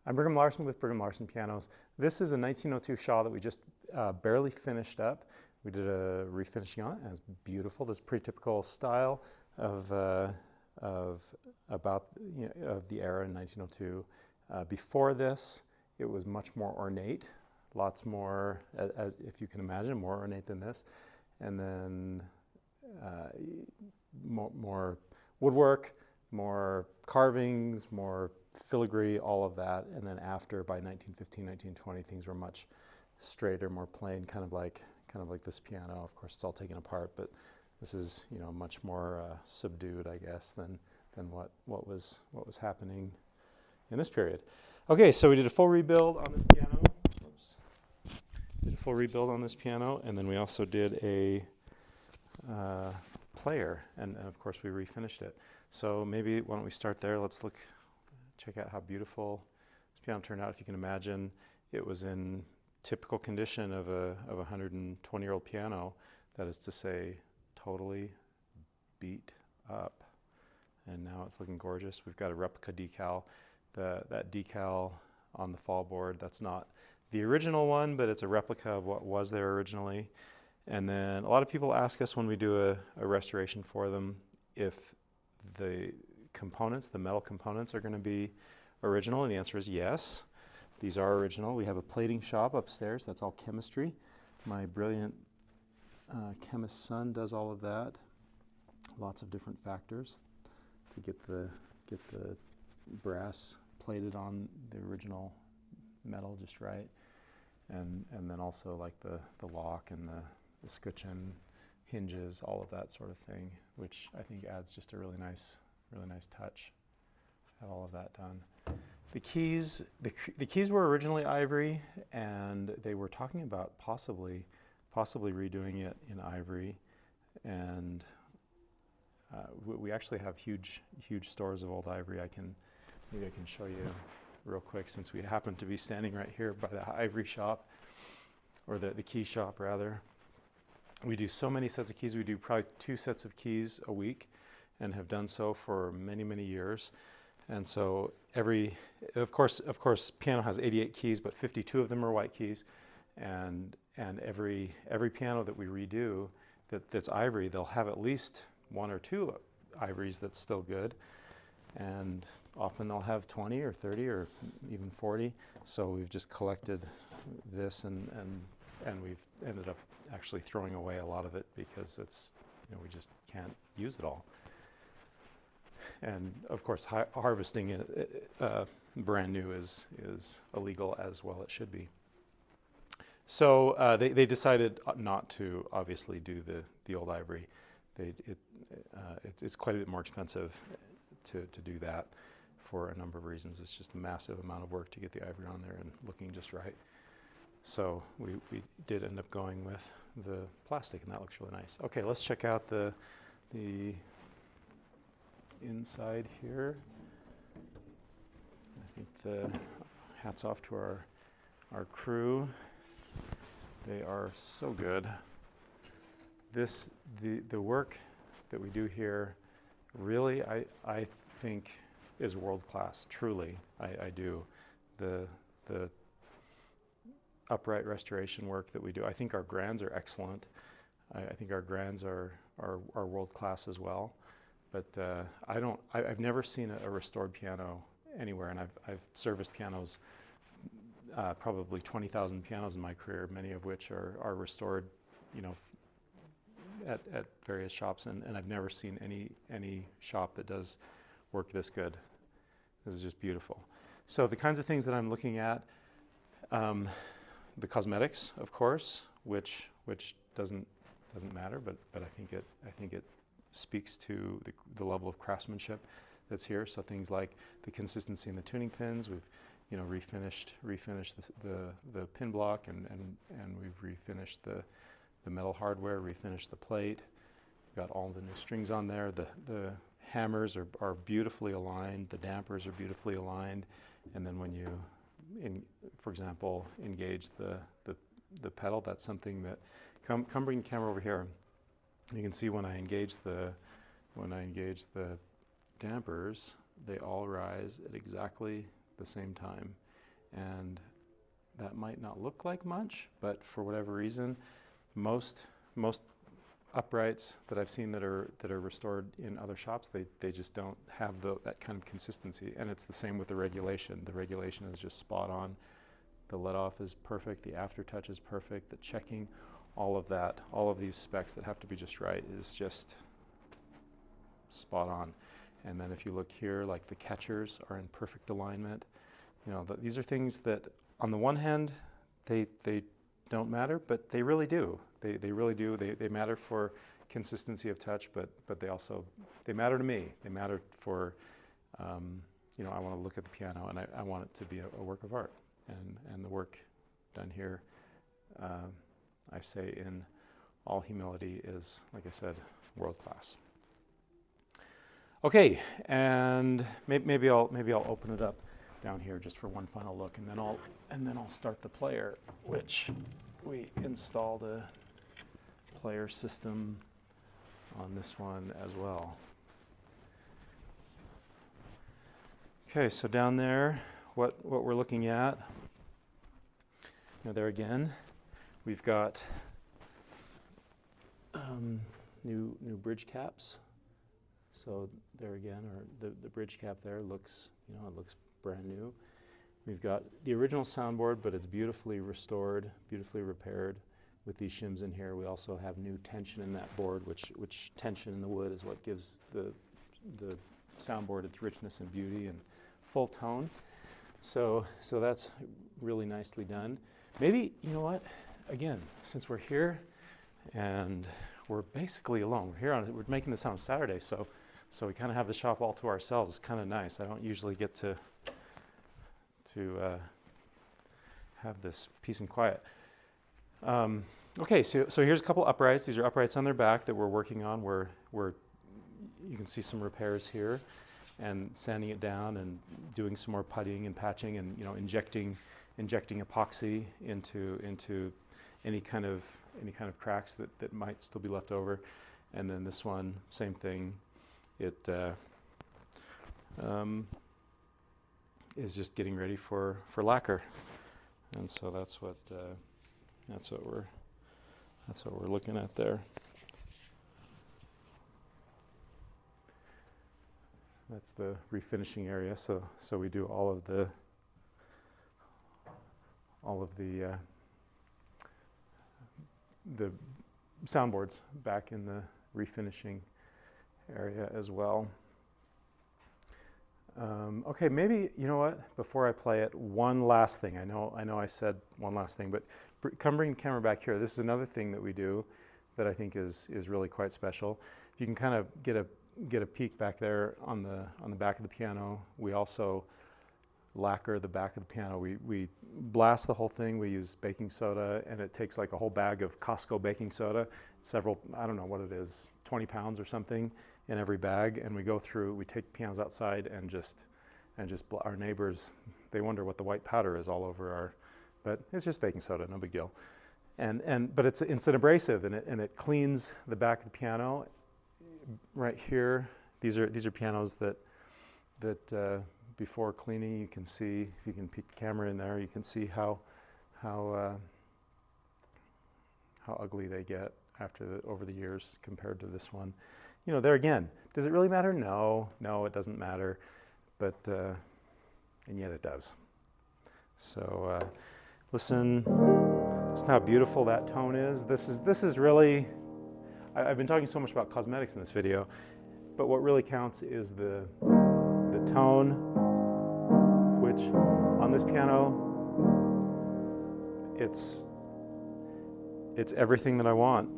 I'm Brigham Larson with Brigham Larson Pianos. This is a 1902 Shaw that we just barely finished up. We did a refinishing on it, and it's beautiful. This is pretty typical style of about of the era in 1902. Before this, it was much more ornate, lots more, as if you can imagine, more ornate than this, and then more woodwork, more carvings, more filigree, all of that. And then after, by 1915, 1920, things were much straighter, more plain, kind of like this piano. Of course, it's all taken apart, but this is much more subdued, I guess, than what was happening in this period. Okay, so we did a full rebuild on this piano. Oops. Did a full rebuild on this piano, and then we also did a player, and of course we refinished it. So maybe why don't we start there? Let's check out how beautiful this piano turned out. If you can imagine, it was in typical condition of a 120-year-old piano. That is to say, totally beat up. And now it's looking gorgeous. We've got a replica decal. That decal on the fall board, that's not the original one, but it's a replica of what was there originally. And then a lot of people ask us when we do a restoration for them if the components, the metal components, are going to be original, and the answer is yes. These are original. We have a plating shop upstairs. That's all chemistry. My brilliant chemist son does all of that. Lots of different factors to get the brass plated on the original metal just right, and then also like the lock and the scutcheon hinges, all of that sort of thing, which I think adds just a really nice touch. Have all of that done. The keys were originally ivory, and they were talking about possibly redoing it in ivory, and we actually have huge stores of old ivory. Maybe I can show you real quick, since we happen to be standing right here by the ivory shop, or the key shop rather. We do so many sets of keys. We do probably 2 sets of keys a week, and have done so for many years. And so of course, piano has 88 keys, but 52 of them are white keys. And every piano that we redo that's ivory, they'll have at least 1 or 2 ivories that's still good. And often they'll have 20 or 30 or even 40. So we've just collected this, and we've ended up actually throwing away a lot of it because it's, we just can't use it all. And of course, harvesting it brand new is illegal, as well it should be. So they decided not to obviously do the old ivory. It's quite a bit more expensive to do that for a number of reasons. It's just a massive amount of work to get the ivory on there and looking just right. So we did end up going with the plastic, and that looks really nice. Okay, let's check out the inside here. I think the hats off to our crew. They are so good. The work that we do here, really, I think is world class. Truly, I do. The upright restoration work that we do, I think our grands are excellent. I think our grands are world class as well. But I've never seen a restored piano anywhere, and I've serviced pianos, probably 20,000 pianos in my career, many of which are restored, at various shops, and I've never seen any shop that does work this good. This is just beautiful. So the kinds of things that I'm looking at, the cosmetics, of course, which doesn't matter, but I think it speaks to the level of craftsmanship that's here. So things like the consistency in the tuning pins. We've refinished the pin block, and we've refinished the metal hardware, refinished the plate. We've got all the new strings on there. The hammers are beautifully aligned. The dampers are beautifully aligned. And then when you, for example, engage the pedal, that's something that come bring the camera over here. You can see when I engage the dampers, they all rise at exactly the same time. And that might not look like much, but for whatever reason, most uprights that I've seen that are restored in other shops, they just don't have that kind of consistency. And it's the same with the regulation. The regulation is just spot on. The let off is perfect. The aftertouch is perfect. The checking, all of that, all of these specs that have to be just right is just spot on. And then if you look here, like the catchers are in perfect alignment. You know, these are things that on the one hand, they don't matter, but they really do. They really do. They matter for consistency of touch, but they matter to me. They matter for, you know, I want to look at the piano and I want it to be a work of art. And the work done here, I say in all humility, is, like I said, world class. Okay, and maybe I'll open it up down here just for one final look, and then I'll start the player, which we installed a player system on this one as well. Okay, so down there, what we're looking at, you know, there again, we've got new bridge caps. So there again, the bridge cap there looks, you know, it looks brand new. We've got the original soundboard, but it's beautifully restored, beautifully repaired with these shims in here. We also have new tension in that board, which tension in the wood is what gives the soundboard its richness and beauty and full tone. So that's really nicely done. Maybe, you know what, again, since we're here and we're basically alone, we're making this on Saturday, so we kind of have the shop all to ourselves. It's kind of nice. I don't usually get to have this peace and quiet. Okay, so here's a couple uprights. These are uprights on their back that we're working on. Where you can see some repairs here, and sanding it down and doing some more puttying and patching, and, you know, injecting epoxy into any kind of cracks that might still be left over. And then this one, same thing. It is just getting ready for lacquer, and so that's what we're looking at there. That's the refinishing area. So we do all of the soundboards back in the refinishing area as well. Okay, maybe, you know what, before I play it, one last thing. I know I said one last thing, but bring the camera back here. This is another thing that we do that I think is really quite special. If you can kind of get a peek back there on the back of the piano. We also lacquer the back of the piano. We blast the whole thing. We use baking soda, and it takes like a whole bag of Costco baking soda, several, I don't know what it is, 20 pounds or something in every bag, and we take pianos outside and just our neighbors, they wonder what the white powder is all over but it's just baking soda, no big deal. But it's an abrasive, and it cleans the back of the piano. Right here, these are pianos that before cleaning, you can see, if you can peek the camera in there, you can see how ugly they get over the years compared to this one. You know, there again, does it really matter? No, it doesn't matter, but and yet it does. So listen how beautiful that tone is. This is really. I've been talking so much about cosmetics in this video, but what really counts is the tone, which on this piano, it's everything that I want.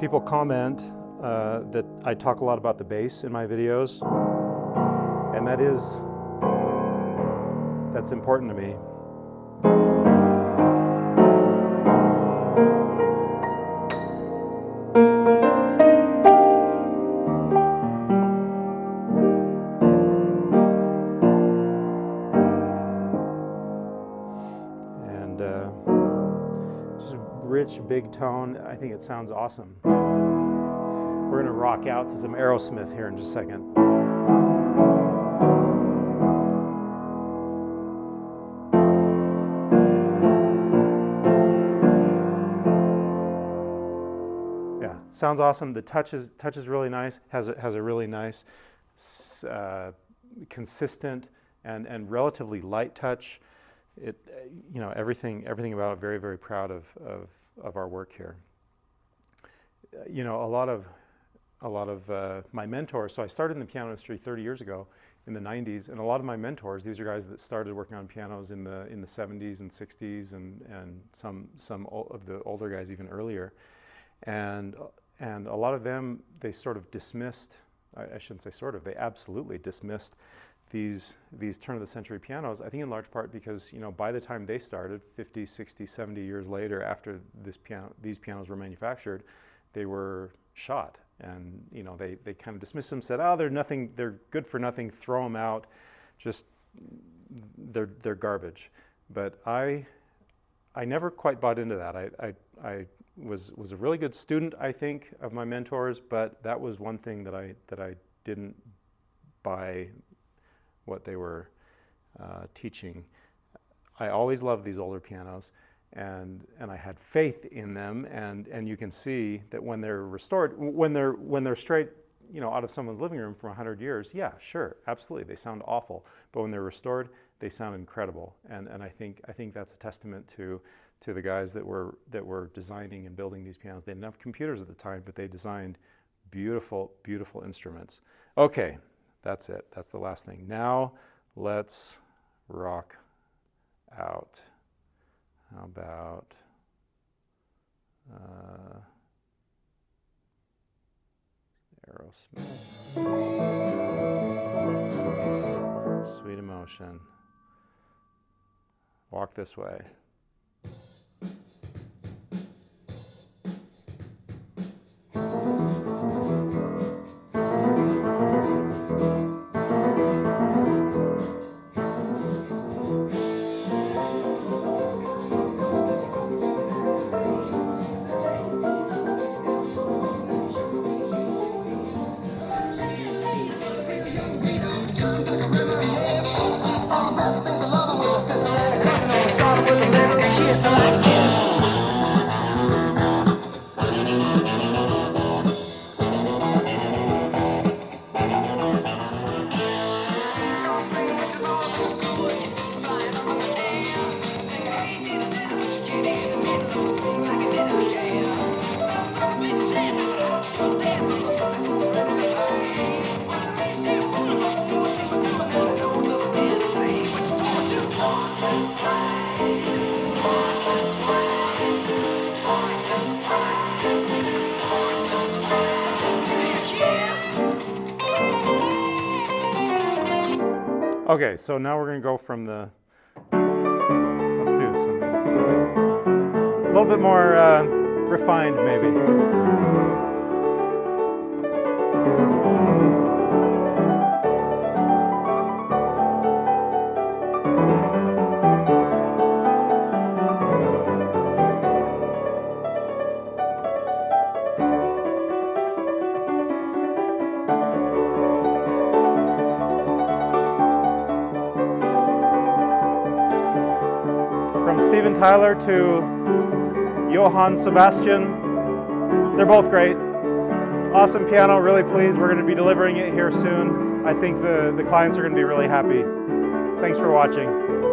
People comment that I talk a lot about the bass in my videos, and that's important to me. Rich, big tone. I think it sounds awesome. We're going to rock out to some Aerosmith here in just a second. sounds awesome. The touch is really nice. Has a really nice, consistent and relatively light touch. It, everything about it. Very, very proud of our work here. A lot of my mentors. So I started in the piano industry 30 years ago in the 90s, and a lot of my mentors, these are guys that started working on pianos in the 70s and 60s, and some of the older guys even earlier, and a lot of them, they sort of dismissed. I shouldn't say sort of. They absolutely dismissed these turn of the century pianos. I think in large part because by the time they started, 50, 60, 70 years later, after these pianos were manufactured, they were shot. And they kind of dismissed them, said, "Oh, they're good for nothing. Throw them out. Just they're garbage." But I never quite bought into that. I was a really good student, I think, of my mentors, but that was one thing that I didn't buy what they were teaching. I always loved these older pianos. And I had faith in them, and you can see that when they're restored, when they're straight, out of someone's living room from 100 years, yeah, sure, absolutely, they sound awful. But when they're restored, they sound incredible. And I think that's a testament to the guys that were designing and building these pianos. They didn't have computers at the time, but they designed beautiful, beautiful instruments. Okay, that's it. That's the last thing. Now let's rock out. How about Aerosmith? Sweet Emotion. Walk This Way. Okay, so now we're going to go from the, let's do some, a little bit more refined maybe. From Steven Tyler to Johann Sebastian, they're both great. Awesome piano, really pleased. We're going to be delivering it here soon. I think the clients are going to be really happy. Thanks for watching.